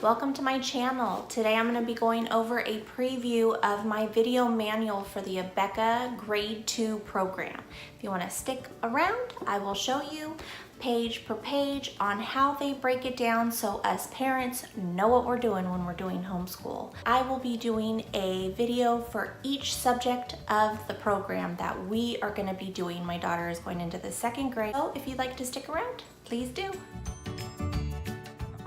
welcome to my channel. Today I'm going to be going over a preview of my video manual for the Abeka Grade 2 program. If you want to stick around, I will show you page per page on how they break it down so us parents know what we're doing when we're doing homeschool. I will be doing a video for each subject of the program that we are going to be doing. My daughter is going into the 2nd grade, so if you'd like to stick around, please do.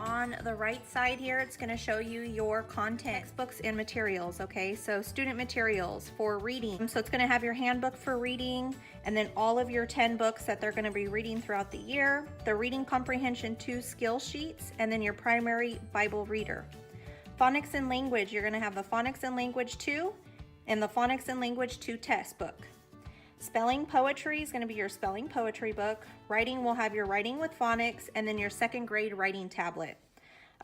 On the right side here, it's going to show you your content, textbooks and materials, okay? So student materials for reading. So it's going to have your handbook for reading and then all of your 10 books that they're going to be reading throughout the year, the Reading Comprehension 2 skill sheets, and then your primary Bible reader. Phonics and language, you're going to have the Phonics and Language 2 and the Phonics and Language 2 test book. Spelling poetry is going to be your spelling poetry book. Writing will have your writing with phonics and then your 2nd grade writing tablet.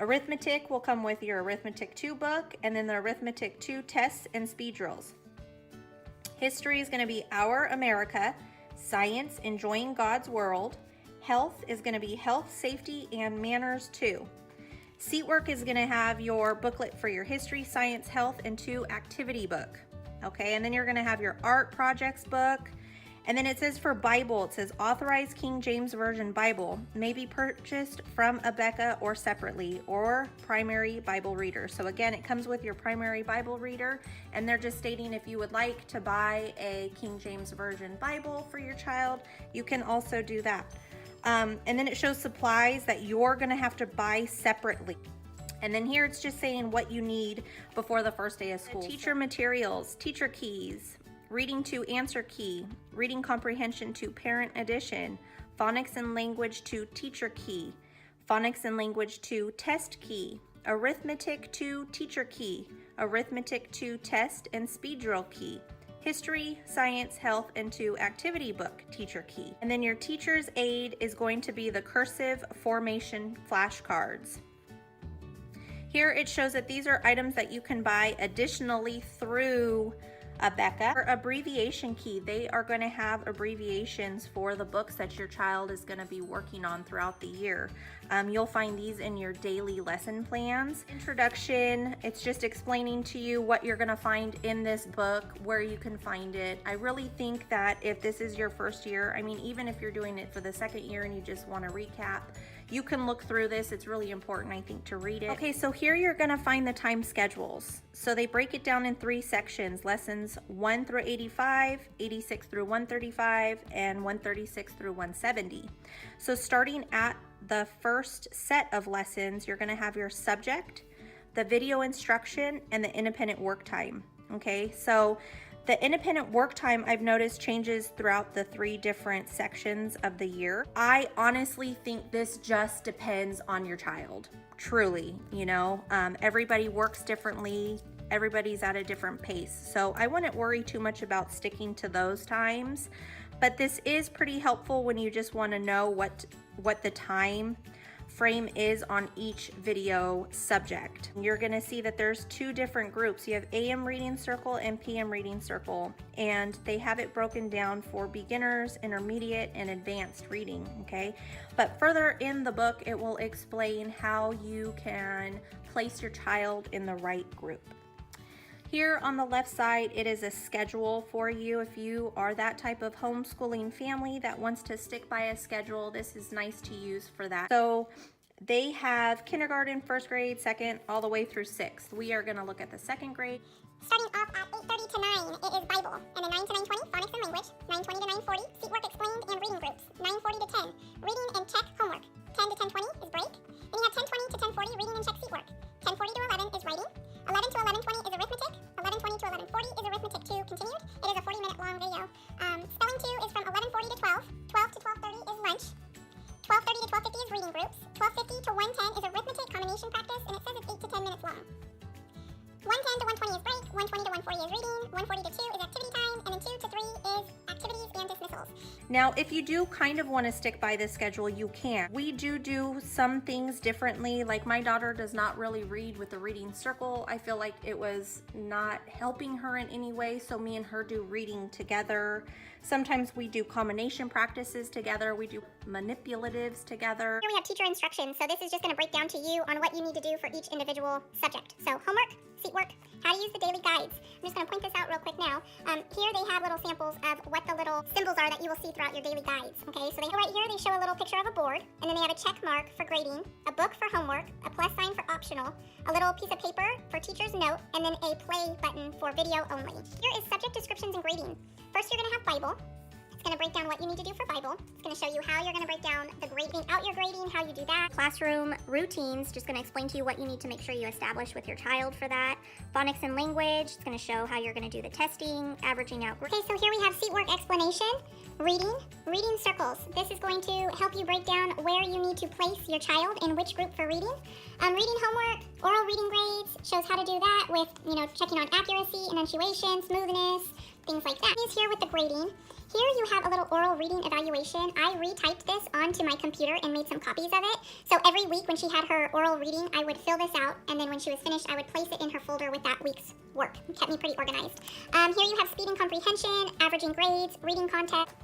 Arithmetic will come with your Arithmetic 2 book and then the Arithmetic 2 tests and speed drills. History is going to be Our America. Science, Enjoying God's World. Health is going to be Health, Safety, and Manners 2. Seat work is going to have your booklet for your History, Science, Health, and 2 activity book. Okay, and then you're going to have your art projects book. And then it says for Bible, it says Authorized King James Version Bible may be purchased from Abeka or separately, or primary Bible reader. So again, it comes with your primary Bible reader, and they're just stating if you would like to buy a King James Version Bible for your child, you can also do that. And then it shows supplies that you're gonna have to buy separately. And then here it's just saying what you need before the first day of school. Teacher materials, teacher keys, Reading to Answer Key, Reading Comprehension to Parent Edition, Phonics and Language to Teacher Key, Phonics and Language to Test Key, Arithmetic to Teacher Key, Arithmetic to Test and Speed Drill Key, History, Science, Health, and 2 Activity Book Teacher Key. And then your teacher's aid is going to be the cursive formation flashcards. Here it shows that these are items that you can buy additionally through Abeka. For abbreviation key, they are going to have abbreviations for the books that your child is going to be working on throughout the year. You'll find these in your daily lesson plans. Introduction, it's just explaining to you what you're going to find in this book, where you can find it. I really think that if this is your first year, I mean, even if you're doing it for the 2nd year and you just want to recap, you can look through this. It's really important, I think, to read it. Okay, so here you're going to find the time schedules. So they break it down in 3 sections: lessons 1 through 85, 86 through 135, and 136 through 170. So starting at the first set of lessons, you're going to have your subject, the video instruction, and the independent work time. Okay, so the independent work time, I've noticed, changes throughout the 3 different sections of the year. I honestly think this just depends on your child, truly. You know, everybody works differently. Everybody's at a different pace. So I wouldn't worry too much about sticking to those times, but this is pretty helpful when you just want to know what the time frame is on each video subject. You're going to see that there's 2 different groups. You have AM Reading Circle and PM Reading Circle, and they have it broken down for beginners, intermediate, and advanced reading, okay? But further in the book, it will explain how you can place your child in the right group. Here on the left side, it is a schedule for you. If you are that type of homeschooling family that wants to stick by a schedule, this is nice to use for that. So they have kindergarten, 1st grade, 2nd, all the way through 6th. We are going to look at the 2nd grade. Starting off at 8:30 to 9, it is Bible. And then 9 to 9:20, Phonics and Language. 9:20 to 9:40, Seat Work Explained and Reading Groups. 9:40 to 10, Reading and Check Homework. 10 to 10:20 is Break. Then you have 10:20 to 10:40, Reading and Check Seat Work. 10:40 to 11 is Writing. 11 to 11:20 is Arithmetic. 11:20 to 11:40 is Arithmetic 2 Continued. It is a 40-minute long video. Spelling 2 is from 11:40 to 12. 12 to 12:30 is Lunch. 12:30 to 12:50 is Reading Groups. 12:50 to 1:10 is Arithmetic Combination Practice, and it says it's 8 to 10 minutes long. 1:10 to 1:20 is Break. 1:20 to 1:40 is Reading. 1:40 to 2 is Activity Time, and then 2 to 3 is Activities and Dismissals. Now, if you do kind of want to stick by this schedule, you can. We do some things differently. Like my daughter does not really read with the reading circle. I feel like it was not helping her in any way, so me and her do reading together. Sometimes we do combination practices together. We do manipulatives together. Here we have teacher instructions, so this is just going to break down to you on what you need to do for each individual subject. So homework, seat work, how to use the daily guides. I'm just going to point this out real quick now. Here they have little samples of what the little symbols are that you will see throughout your daily guides. Okay, so right here they show a little picture of a board, and then they have a check mark for grading, a book for homework, a plus sign for optional, a little piece of paper for teacher's note, and then a play button for video only. Here is subject descriptions and grading. First you're going to have Bible. It's going to break down what you need to do for Bible. It's going to show you how you're going to break down the grading, out your grading, how you do that. Classroom routines, just going to explain to you what you need to make sure you establish with your child for that. Phonics and language, it's going to show how you're going to do the testing, averaging out. Okay, so here we have seat work explanation, reading circles. This is going to help you break down where you need to place your child in which group for reading. Reading homework, oral reading grades, shows how to do that with, checking on accuracy, enunciation, smoothness, things like that. He's here with the grading. Here you have a little oral reading evaluation. I retyped this onto my computer and made some copies of it. So every week when she had her oral reading, I would fill this out, and then when she was finished, I would place it in her folder with that week's work. It kept me pretty organized. Here you have speed and comprehension, averaging grades, reading context.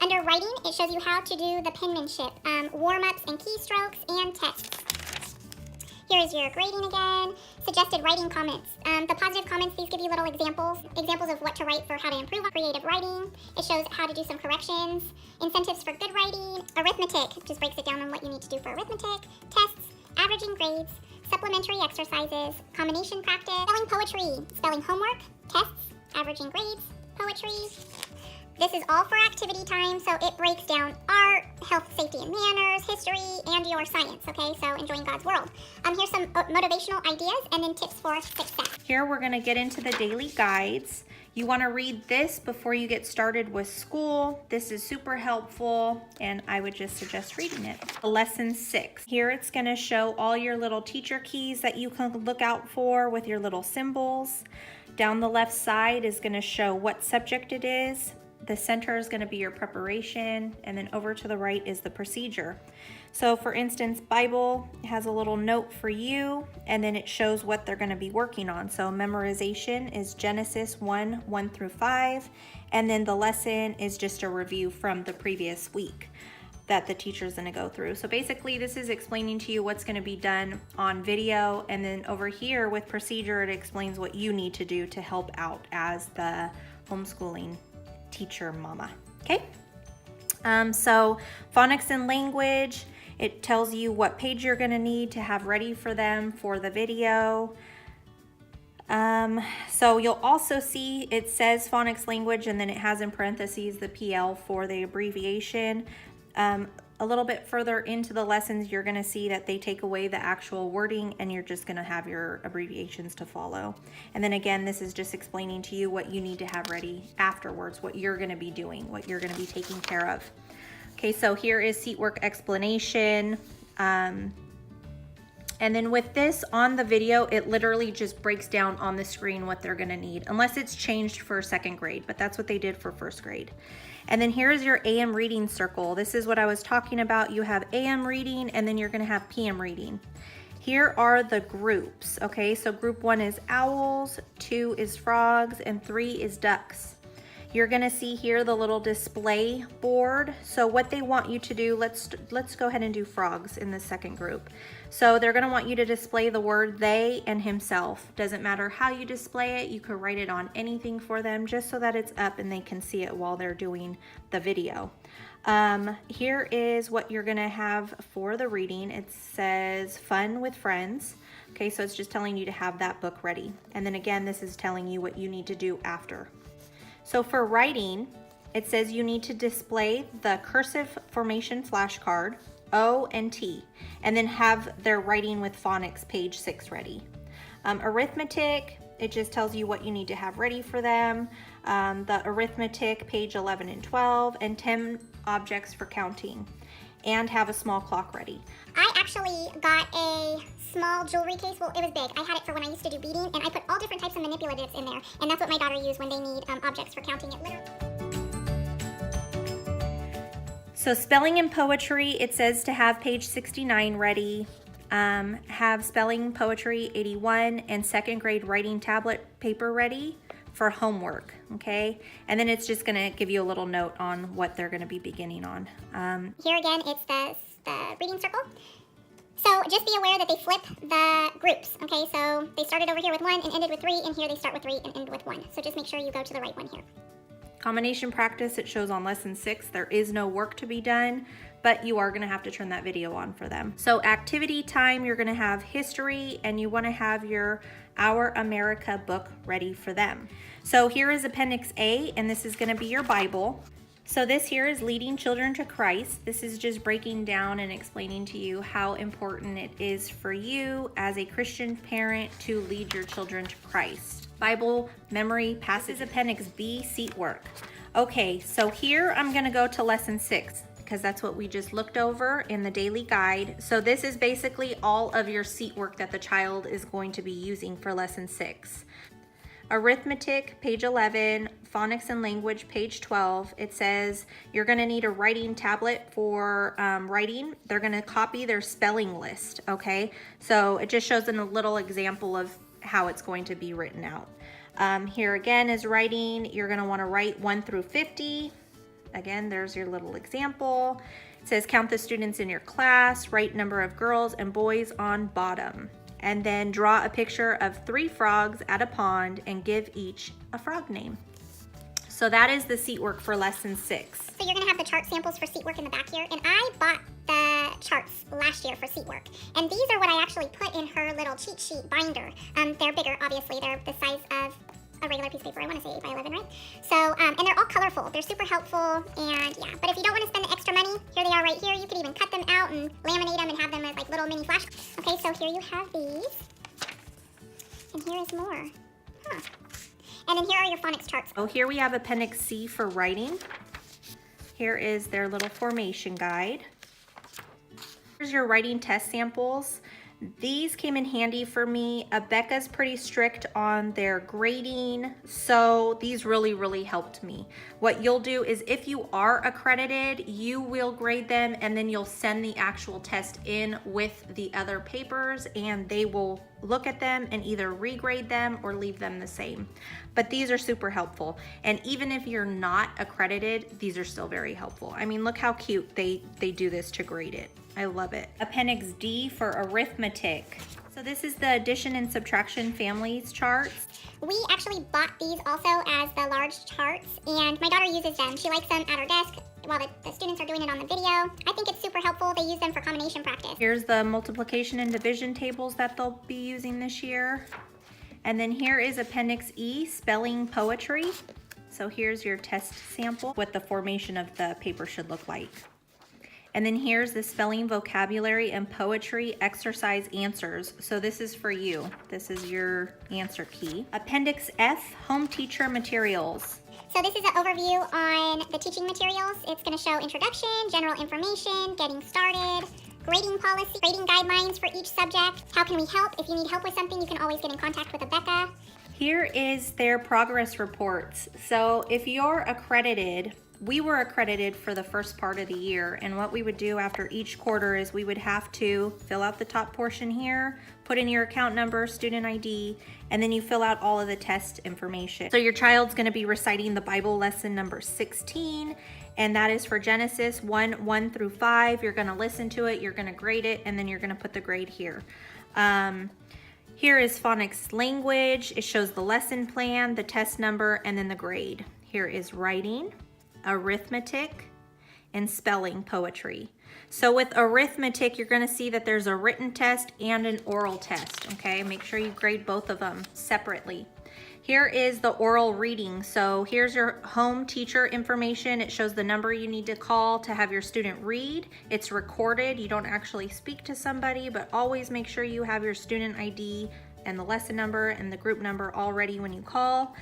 Under writing, it shows you how to do the penmanship, warm-ups and keystrokes, and tests. Here is your grading again. Suggested writing comments. The positive comments, these give you little examples of what to write for how to improve creative writing. It shows how to do some corrections. Incentives for good writing. Arithmetic, just breaks it down on what you need to do for arithmetic. Tests, averaging grades, supplementary exercises, combination practice, spelling poetry, spelling homework, tests, averaging grades, poetry. This is all for activity time, so it breaks down art, health, safety, and manners, history, and your science, okay? So enjoying God's world. Here's some motivational ideas and then tips for success. Here we're going to get into the daily guides. You want to read this before you get started with school. This is super helpful, and I would just suggest reading it. Lesson 6. Here it's going to show all your little teacher keys that you can look out for with your little symbols. Down the left side is going to show what subject it is. The center is going to be your preparation, and then over to the right is the procedure. So for instance, Bible has a little note for you, and then it shows what they're going to be working on. So memorization is Genesis 1 through 5, and then the lesson is just a review from the previous week that the teacher's going to go through. So basically this is explaining to you what's going to be done on video, and then over here with procedure it explains what you need to do to help out as the homeschooling teacher mama. Okay, so phonics and language, it tells you what page you're going to need to have ready for them for the video. So you'll also see it says phonics language, and then it has in parentheses the PL for the abbreviation. A little bit further into the lessons, you're going to see that they take away the actual wording, and you're just going to have your abbreviations to follow. And then again, this is just explaining to you what you need to have ready afterwards, what you're going to be doing, what you're going to be taking care of. Okay, so here is seat work explanation. And then with this on the video, it literally just breaks down on the screen what they're going to need, unless it's changed for second grade, but that's what they did for first grade. And then here's your AM reading circle. This is what I was talking about. You have AM reading, and then you're going to have PM reading. Here are the groups. Okay, so group 1 is owls, 2 is frogs, and 3 is ducks. You're going to see here the little display board. So what they want you to do, let's go ahead and do frogs in the second group. So they're going to want you to display the word they and himself. Doesn't matter how you display it. You could write it on anything for them just so that it's up and they can see it while they're doing the video. Here is what you're going to have for the reading. It says fun with friends. Okay, so it's just telling you to have that book ready. And then again, this is telling you what you need to do after. So for writing, it says you need to display the cursive formation flashcard, O and T, and then have their writing with phonics page 6 ready. Arithmetic, it just tells you what you need to have ready for them. The arithmetic page 11 and 12, and 10 objects for counting, and have a small clock ready. I actually got a small jewelry case. Well, it was big. I had it for when I used to do beading, and I put all different types of manipulatives in there, and that's what my daughter used when they need objects for counting it literally. So spelling and poetry, it says to have page 69 ready, have spelling poetry 81 and second grade writing tablet paper ready for homework, okay? And then it's just gonna give you a little note on what they're gonna be beginning on. Here again, it's the reading circle. So just be aware that they flip the groups, okay? So they started over here with 1 and ended with 3, and here they start with 3 and end with 1. So just make sure you go to the right one here. Combination practice, it shows on lesson 6. There is no work to be done, but you are gonna have to turn that video on for them. So activity time, you're gonna have history, and you wanna have your Our America book ready for them. So here is Appendix A, and this is gonna be your Bible. So this here is Leading Children to Christ. This is just breaking down and explaining to you how important it is for you as a Christian parent to lead your children to Christ. Bible memory passage. Appendix B, seat work. Okay, so here I'm gonna go to lesson 6 because that's what we just looked over in the daily guide. So this is basically all of your seat work that the child is going to be using for lesson 6. Arithmetic, page 11, phonics and language, page 12. It says you're gonna need a writing tablet for writing. They're gonna copy their spelling list, okay? So it just shows in a little example of how it's going to be written out. Here again is writing. You're gonna wanna write 1 through 50. Again, there's your little example. It says count the students in your class, write number of girls and boys on bottom. And then draw a picture of 3 frogs at a pond and give each a frog name. So that is the seat work for lesson 6. So you're gonna have the chart samples for seat work in the back here, and I bought the charts last year for seat work. And these are what I actually put in her little cheat sheet binder. They're bigger, obviously. They're the size of a regular piece of paper. I wanna say 8 by 11, right? So, and they're all colorful. They're super helpful, and yeah. But if you don't wanna spend the extra money, here they are right here. You could even cut them out and laminate them and have them as like little mini flash. Okay, so here you have these. And here is more. Huh. And then here are your phonics charts. Oh, here we have Appendix C for writing. Here is their little formation guide. Here's your writing test samples. These came in handy for me. Abeka's pretty strict on their grading, so these really helped me. What you'll do is if you are accredited, you will grade them and then you'll send the actual test in with the other papers and they will look at them and either regrade them or leave them the same. But these are super helpful. And even if you're not accredited, these are still very helpful. I mean, look how cute they do this to grade it. I love it. Appendix D for arithmetic. So this is the addition and subtraction families charts. We actually bought these also as the large charts, and my daughter uses them. She likes them at her desk while the students are doing it on the video. I think it's super helpful. They use them for combination practice. Here's the multiplication and division tables that they'll be using this year. And then here is Appendix E, spelling poetry. So here's your test sample, what the formation of the paper should look like. And then here's the spelling, vocabulary, and poetry exercise answers. So this is for you. This is your answer key. Appendix F, home teacher materials. So this is an overview on the teaching materials. It's going to show introduction, general information, getting started, grading policy, grading guidelines for each subject. How can we help? If you need help with something, you can always get in contact with Abeka. Here is their progress reports. So if you're accredited, we were accredited for the first part of the year, and what we would do after each quarter is we would have to fill out the top portion here, put in your account number, student ID, and then you fill out all of the test information. So your child's gonna be reciting the Bible lesson number 16, and that is for Genesis 1 through 5. You're gonna listen to it, you're gonna grade it, and then you're gonna put the grade here. Here is phonics language. It shows the lesson plan, the test number, and then the grade. Here is writing, arithmetic, and spelling poetry. So with arithmetic, you're gonna see that there's a written test and an oral test, okay? Make sure you grade both of them separately. Here is the oral reading. So here's your home teacher information. It shows the number you need to call to have your student read. It's recorded. You don't actually speak to somebody, but always make sure you have your student ID and the lesson number and the group number all ready when you call.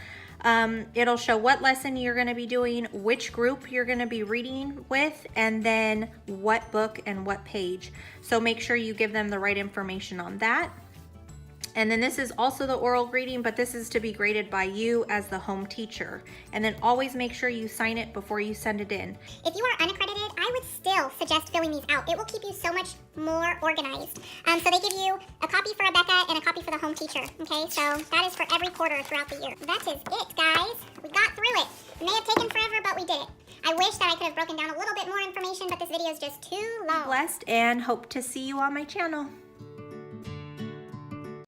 It'll show what lesson you're going to be doing, which group you're going to be reading with, and then what book and what page. So make sure you give them the right information on that. And then this is also the oral greeting, but this is to be graded by you as the home teacher. And then always make sure you sign it before you send it in. If you are unaccredited, I would still suggest filling these out. It will keep you so much more organized. So they give you a copy for Abeka and a copy for the home teacher. Okay, so that is for every quarter throughout the year. That is it, guys. We got through it. It may have taken forever, but we did it. I wish that I could have broken down a little bit more information, but this video is just too long. Blessed, and hope to see you on my channel.